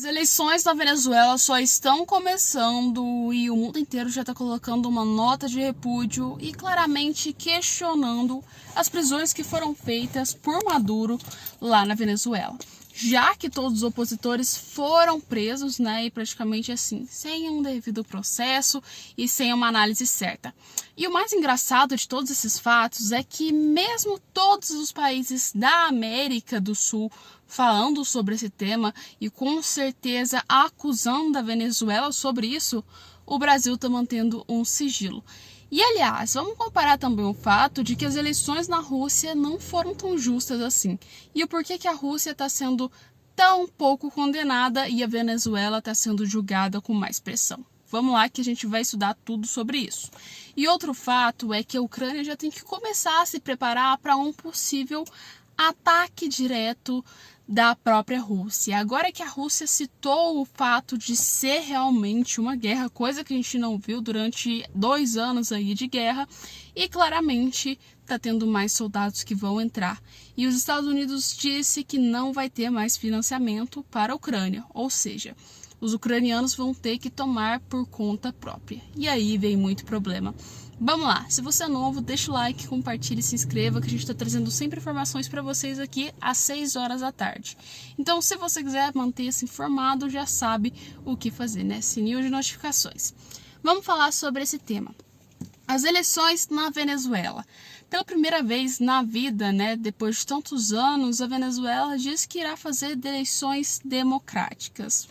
As eleições na Venezuela só estão começando e o mundo inteiro já está colocando uma nota de repúdio e claramente questionando as prisões que foram feitas por Maduro lá na Venezuela. Já que todos os opositores foram presos, né, e praticamente assim, sem um devido processo e sem uma análise certa. E o mais engraçado de todos esses fatos é que mesmo todos os países da América do Sul falando sobre esse tema e com certeza acusando a Venezuela sobre isso, o Brasil está mantendo um sigilo. E, aliás, vamos comparar também o fato de que as eleições na Rússia não foram tão justas assim. E o porquê que a Rússia está sendo tão pouco condenada e a Venezuela está sendo julgada com mais pressão. Vamos lá que a gente vai estudar tudo sobre isso. E outro fato é que a Ucrânia já tem que começar a se preparar para um possível ataque direto da própria Rússia. Agora que a Rússia citou o fato de ser realmente uma guerra, coisa que a gente não viu durante 2 anos aí de guerra, e claramente está tendo mais soldados que vão entrar. E os Estados Unidos disse que não vai ter mais financiamento para a Ucrânia, ou seja, os ucranianos vão ter que tomar por conta própria. E aí vem muito problema. Vamos lá, se você é novo, deixa o like, compartilhe e se inscreva, que a gente está trazendo sempre informações para vocês aqui às 6 horas da tarde. Então, se você quiser manter-se informado, já sabe o que fazer, né? Sininho de notificações. Vamos falar sobre esse tema. As eleições na Venezuela. Pela primeira vez na vida, né, depois de tantos anos, a Venezuela diz que irá fazer eleições democráticas.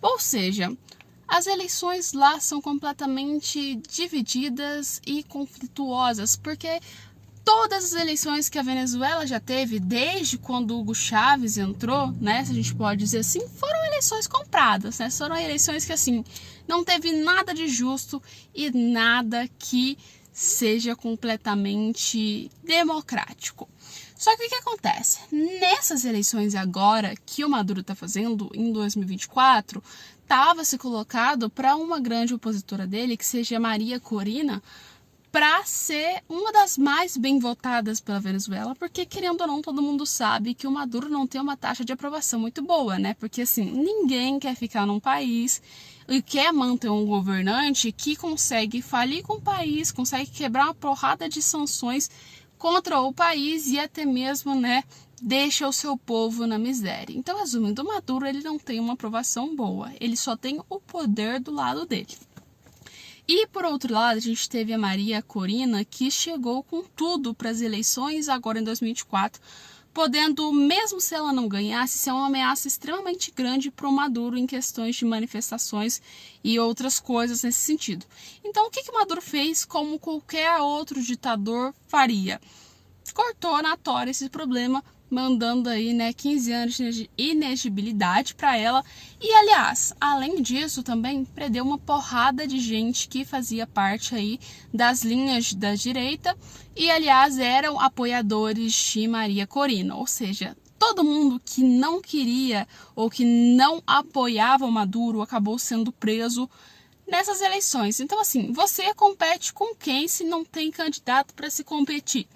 Ou seja, as eleições lá são completamente divididas e conflituosas, porque todas as eleições que a Venezuela já teve, desde quando Hugo Chávez entrou, né, se a gente pode dizer assim, foram eleições compradas, né, foram eleições que, assim, não teve nada de justo e nada que seja completamente democrático. Só que o que acontece? Nessas eleições agora que o Maduro está fazendo, em 2024, estava se colocado para uma grande opositora dele, que seja Maria Corina, para ser uma das mais bem votadas pela Venezuela, porque, querendo ou não, todo mundo sabe que o Maduro não tem uma taxa de aprovação muito boa, né? Porque, assim, ninguém quer ficar num país e quer manter um governante que consegue falir com o país, consegue quebrar uma porrada de sanções contra o país e até mesmo, né, deixa o seu povo na miséria. Então, resumindo, o Maduro ele não tem uma aprovação boa, ele só tem o poder do lado dele. E, por outro lado, a gente teve a Maria Corina, que chegou com tudo para as eleições agora em 2024, podendo, mesmo se ela não ganhasse, ser uma ameaça extremamente grande para o Maduro em questões de manifestações e outras coisas nesse sentido. Então, o que o Maduro fez, como qualquer outro ditador faria? Cortou na tora esse problema, mandando aí, né, 15 anos de inegibilidade para ela. E, aliás, além disso, também prendeu uma porrada de gente que fazia parte aí das linhas da direita e, aliás, eram apoiadores de Maria Corina. Ou seja, todo mundo que não queria ou que não apoiava o Maduro acabou sendo preso nessas eleições. Então, assim, você compete com quem se não tem candidato para se competir?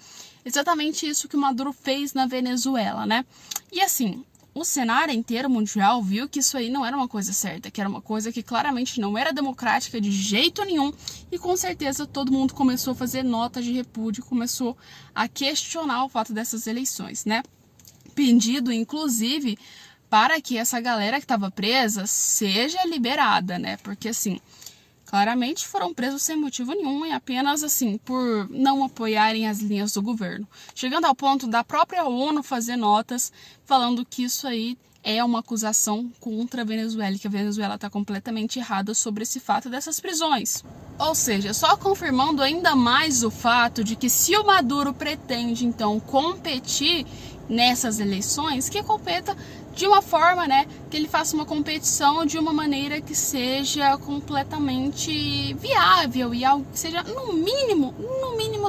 Exatamente isso que o Maduro fez na Venezuela, né? E assim, o cenário inteiro mundial viu que isso aí não era uma coisa certa, que era uma coisa que claramente não era democrática de jeito nenhum, e com certeza todo mundo começou a fazer notas de repúdio, começou a questionar o fato dessas eleições, né? Pedindo, inclusive, para que essa galera que estava presa seja liberada, né? Porque assim, claramente foram presos sem motivo nenhum e apenas assim por não apoiarem as linhas do governo. Chegando ao ponto da própria ONU fazer notas falando que isso aí é uma acusação contra a Venezuela, que a Venezuela está completamente errada sobre esse fato dessas prisões. Ou seja, só confirmando ainda mais o fato de que se o Maduro pretende então competir nessas eleições, que competa de uma forma, né, que ele faça uma competição de uma maneira que seja completamente viável e algo que seja no mínimo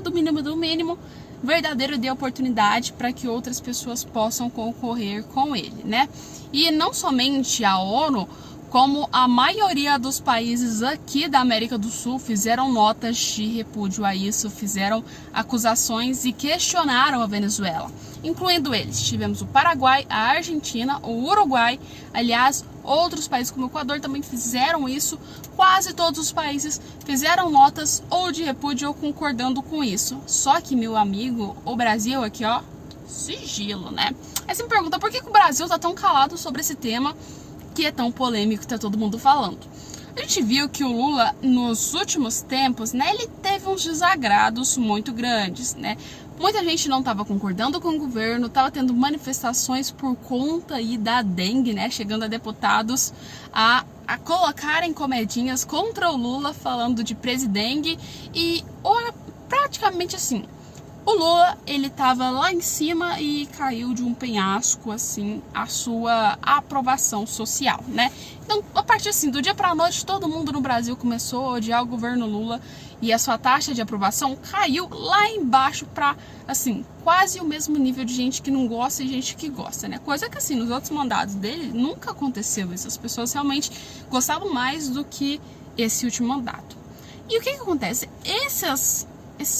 do mínimo verdadeiro, dê oportunidade para que outras pessoas possam concorrer com ele, né? E não somente a ONU, como a maioria dos países aqui da América do Sul fizeram notas de repúdio a isso, fizeram acusações e questionaram a Venezuela, incluindo eles. Tivemos o Paraguai, a Argentina, o Uruguai, aliás, outros países como o Equador também fizeram isso. Quase todos os países fizeram notas ou de repúdio ou concordando com isso. Só que, meu amigo, o Brasil aqui, ó, sigilo, né? Aí você me pergunta por que o Brasil tá tão calado sobre esse tema que é tão polêmico, tá todo mundo falando. A gente viu que o Lula, nos últimos tempos, né, ele teve uns desagrados muito grandes, né? Muita gente não estava concordando com o governo, estava tendo manifestações por conta aí da dengue, né? Chegando a deputados a colocarem comedinhas contra o Lula, falando de presidengue e praticamente assim. O Lula, ele tava lá em cima e caiu de um penhasco, assim, a sua aprovação social, né? Então, a partir assim, do dia pra noite, todo mundo no Brasil começou a odiar o governo Lula e a sua taxa de aprovação caiu lá embaixo pra, assim, quase o mesmo nível de gente que não gosta e gente que gosta, né? Coisa que, assim, nos outros mandatos dele nunca aconteceu isso. As pessoas realmente gostavam mais do que esse último mandato. E o que acontece? Esses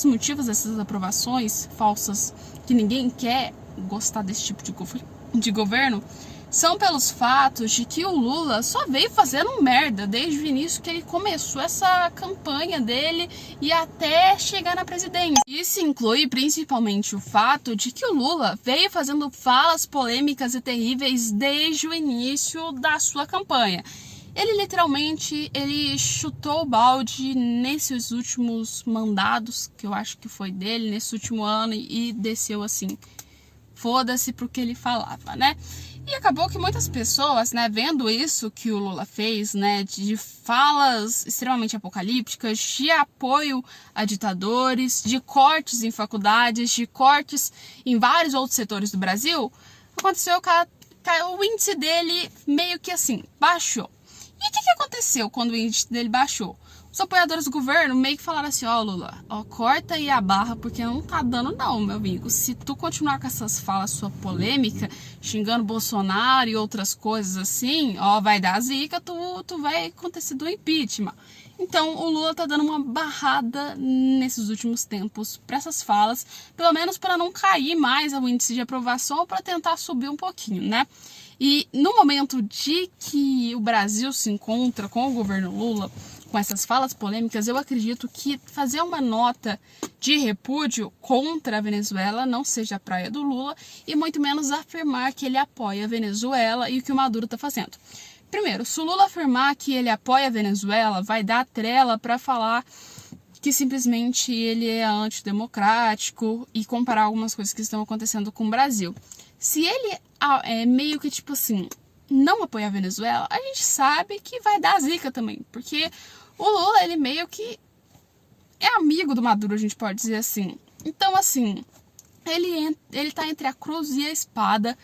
motivos, essas aprovações falsas, que ninguém quer gostar desse tipo de governo, são pelos fatos de que o Lula só veio fazendo merda desde o início que ele começou essa campanha dele e até chegar na presidência. Isso inclui principalmente o fato de que o Lula veio fazendo falas polêmicas e terríveis desde o início da sua campanha. Ele literalmente, ele chutou o balde nesses últimos mandados, que eu acho que foi dele, nesse último ano, e desceu assim, foda-se pro que ele falava, né? E acabou que muitas pessoas, né, vendo isso que o Lula fez, né, de falas extremamente apocalípticas, de apoio a ditadores, de cortes em faculdades, de cortes em vários outros setores do Brasil, aconteceu que o índice dele meio que assim, baixou. E o que aconteceu quando o índice dele baixou? Os apoiadores do governo meio que falaram assim, ó, Lula, ó, corta aí a barra porque não tá dando não, meu amigo. Se tu continuar com essas falas sua polêmica, xingando Bolsonaro e outras coisas assim, ó, vai dar zica, tu vai acontecer do impeachment. Então o Lula tá dando uma barrada nesses últimos tempos para essas falas, pelo menos para não cair mais o índice de aprovação ou para tentar subir um pouquinho, né? E no momento de que o Brasil se encontra com o governo Lula, com essas falas polêmicas, eu acredito que fazer uma nota de repúdio contra a Venezuela não seja a praia do Lula e muito menos afirmar que ele apoia a Venezuela e o que o Maduro está fazendo. Primeiro, se o Lula afirmar que ele apoia a Venezuela, vai dar trela para falar que simplesmente ele é antidemocrático e comparar algumas coisas que estão acontecendo com o Brasil. Se ele é meio que tipo assim, não apoia a Venezuela, a gente sabe que vai dar zica também, porque o Lula, ele meio que é amigo do Maduro, a gente pode dizer assim. Então, assim, ele tá entre a cruz e a espada,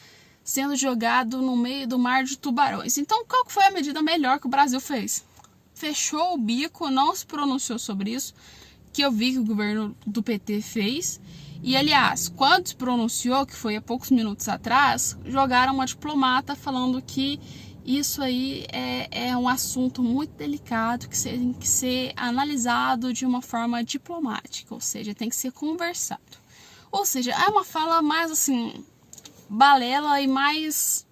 sendo jogado no meio do mar de tubarões. Então, qual foi a medida melhor que o Brasil fez? Fechou o bico, não se pronunciou sobre isso, que eu vi que o governo do PT fez. E, aliás, quando se pronunciou, que foi há poucos minutos atrás, jogaram uma diplomata falando que isso aí é um assunto muito delicado, que tem que ser analisado de uma forma diplomática, ou seja, tem que ser conversado. Ou seja, é uma fala mais, assim, balela e mais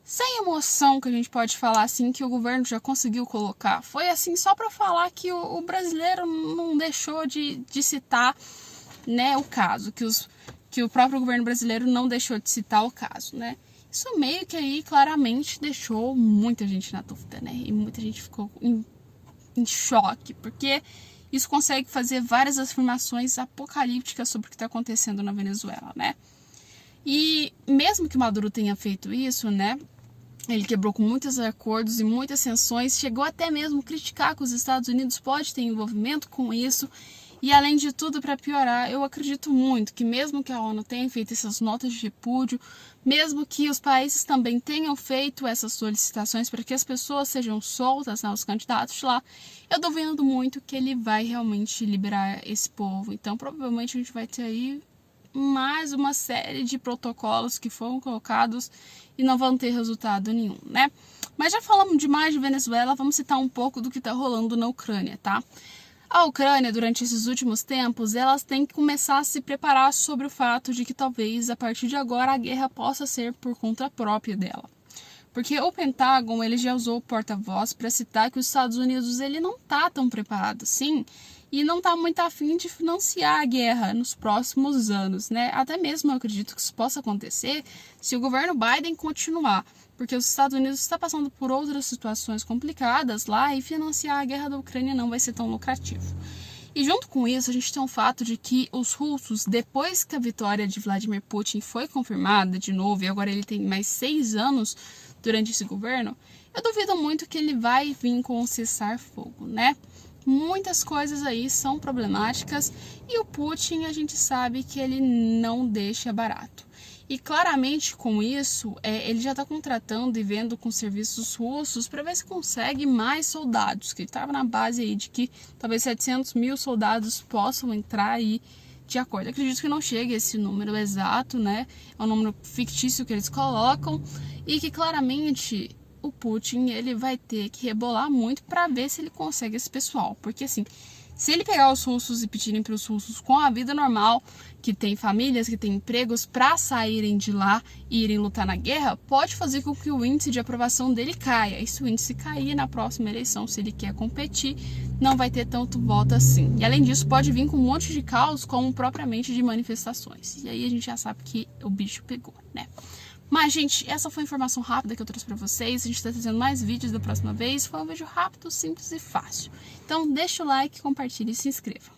sem emoção, que a gente pode falar assim, que o governo já conseguiu colocar. Foi assim só para falar que o brasileiro não deixou de citar, né, o caso, que o próprio governo brasileiro não deixou de citar o caso, né? Isso meio que aí claramente deixou muita gente na dúvida, né? E muita gente ficou em choque, porque isso consegue fazer várias afirmações apocalípticas sobre o que está acontecendo na Venezuela, né? E mesmo que Maduro tenha feito isso, né? Ele quebrou com muitos acordos e muitas sanções, chegou até mesmo a criticar que os Estados Unidos podem ter envolvimento com isso. E além de tudo, para piorar, eu acredito muito que mesmo que a ONU tenha feito essas notas de repúdio, mesmo que os países também tenham feito essas solicitações para que as pessoas sejam soltas, né, os candidatos lá, eu duvido muito que ele vai realmente liberar esse povo. Então, provavelmente a gente vai ter aí mais uma série de protocolos que foram colocados e não vão ter resultado nenhum, né? Mas já falamos demais de Venezuela, vamos citar um pouco do que está rolando na Ucrânia, tá? A Ucrânia, durante esses últimos tempos, elas têm que começar a se preparar sobre o fato de que talvez, a partir de agora, a guerra possa ser por conta própria dela. Porque o Pentágono ele já usou o porta-voz para citar que os Estados Unidos ele não está tão preparado assim e não está muito afim de financiar a guerra nos próximos anos, né? Até mesmo eu acredito que isso possa acontecer se o governo Biden continuar, porque os Estados Unidos está passando por outras situações complicadas lá e financiar a guerra da Ucrânia não vai ser tão lucrativo. E junto com isso, a gente tem o fato de que os russos, depois que a vitória de Vladimir Putin foi confirmada de novo, e agora ele tem mais 6 anos durante esse governo, eu duvido muito que ele vai vir com um cessar-fogo, né? Muitas coisas aí são problemáticas e o Putin a gente sabe que ele não deixa barato. E claramente com isso, ele já está contratando e vendo com serviços russos para ver se consegue mais soldados, que ele estava na base aí de que talvez 700 mil soldados possam entrar aí de acordo. Acredito que não chegue a esse número exato, né? É um número fictício que eles colocam e que claramente o Putin ele vai ter que rebolar muito para ver se ele consegue esse pessoal. Porque assim, se ele pegar os russos e pedirem para os russos com a vida normal, que tem famílias, que tem empregos, para saírem de lá e irem lutar na guerra, pode fazer com que o índice de aprovação dele caia. E se o índice cair na próxima eleição, se ele quer competir, não vai ter tanto voto assim. E além disso, pode vir com um monte de caos, como propriamente de manifestações. E aí a gente já sabe que o bicho pegou, né? Mas, gente, essa foi a informação rápida que eu trouxe pra vocês. A gente tá trazendo mais vídeos da próxima vez. Foi um vídeo rápido, simples e fácil. Então, deixa o like, compartilhe e se inscreva.